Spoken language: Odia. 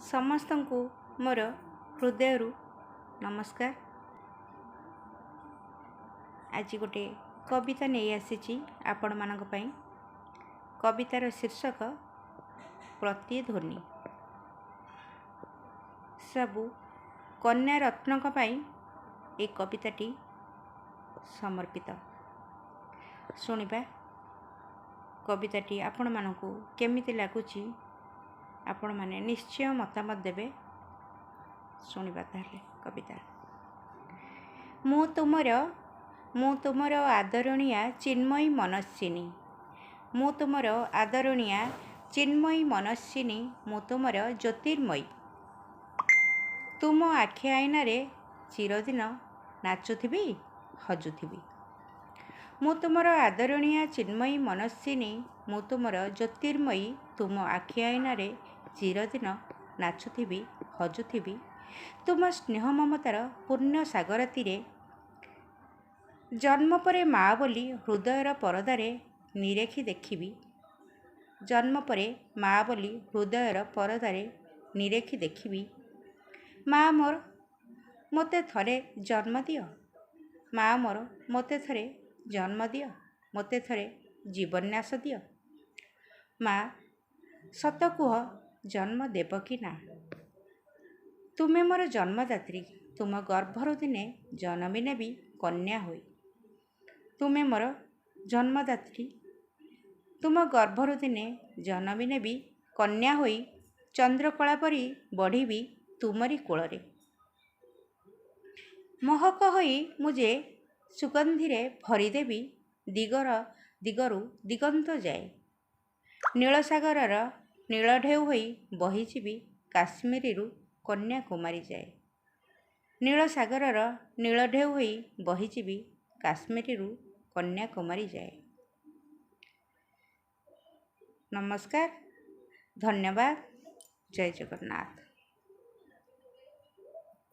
ସମସ୍ତଙ୍କୁ ମୋର ହୃଦୟରୁ ନମସ୍କାର। ଆଜି ଗୋଟେ କବିତା ନେଇ ଆସିଛି ଆପଣମାନଙ୍କ ପାଇଁ। କବିତାର ଶୀର୍ଷକ ପ୍ରତିଧ୍ୱନି। ସବୁ କନ୍ୟା ରତ୍ନଙ୍କ ପାଇଁ ଏ କବିତାଟି ସମର୍ପିତ। ଶୁଣିବା କବିତାଟି ଆପଣମାନଙ୍କୁ କେମିତି ଲାଗୁଛି ଆପଣମାନେ ନିଶ୍ଚୟ ମତାମତ ଦେବେ। ଶୁଣିବା ତାହେଲେ କବିତା। ମୁଁ ତୁମର ଆଦରଣୀୟା ଚିନ୍ମୟୀ ମନସ୍ୱିନୀ। ମୁଁ ତୁମର ଆଦରଣୀୟା ଚିନ୍ମୟୀ ମନସ୍ୱିନୀ। ମୁଁ ତୁମର ଜ୍ୟୋତିର୍ମୟୀ। ତୁମ ଆଖି ଆଇନାରେ ଚିରଦିନ ନାଚୁଥିବି ହଜୁଥିବି। ମୁଁ ତୁମର ଆଦରଣୀୟା ଚିନ୍ମୟୀ ମନସ୍ୱିନୀ। ମୁଁ ତୁମର ଜ୍ୟୋତିର୍ମୟୀ। ତୁମ ଆଖି ଆଇନାରେ ଚିରଦିନ ନାଚୁଥିବି ହଜୁଥିବି। ତୁମ ସ୍ନେହ ମମତାର ପୂର୍ଣ୍ଣ ସାଗର ତୀରେ ଜନ୍ମ ପରେ ମା ବୋଲି ହୃଦୟର ପରଦାରେ ନିରେଖି ଦେଖିବି। ଜନ୍ମ ପରେ ମା ବୋଲି ହୃଦୟର ପରଦାରେ ନିରେଖି ଦେଖିବି। ମା ମୋର ମୋତେ ଥରେ ଜନ୍ମ ଦିଅ। ମା ମୋର ମୋତେ ଥରେ ଜନ୍ମ ଦିଅ। ମୋତେ ଥରେ ଜୀବନ୍ୟାସ ଦିଅ। ମା ସତ କୁହ ଜନ୍ମ ଦେବ କି ନା। ତୁମେ ମୋର ଜନ୍ମଦାତ୍ରୀ। ତୁମ ଗର୍ଭରୁ ଦିନେ ଜନମି ନେବି କନ୍ୟା ହୋଇ। ତୁମେ ମୋର ଜନ୍ମଦାତ୍ରୀ। ତୁମ ଗର୍ଭରୁ ଦିନେ ଜନମି ନେବି କନ୍ୟା ହୋଇ। ଚନ୍ଦ୍ରକଳା ପରି ବଢ଼ିବି ତୁମରି କୋଳରେ। ମହକ ହୋଇ ମୁଁ ଯେ ସୁଗନ୍ଧିରେ ଭରିଦେବି ଦିଗରୁ ଦିଗନ୍ତ ଯାଏ। ନୀଳସାଗରର ନୀଳ ଢେଉ ହୋଇ ବହିଯିବି କାଶ୍ମୀରରୁ କନ୍ୟାକୁମାରୀ ଯାଏ। ନୀଳସାଗରର ନୀଳ ଢେଉ ହୋଇ ବହିଯିବି କାଶ୍ମୀରରୁ କନ୍ୟାକୁମାରୀ ଯାଏ। ନମସ୍କାର, ଧନ୍ୟବାଦ, ଜୟ ଜଗନ୍ନାଥ।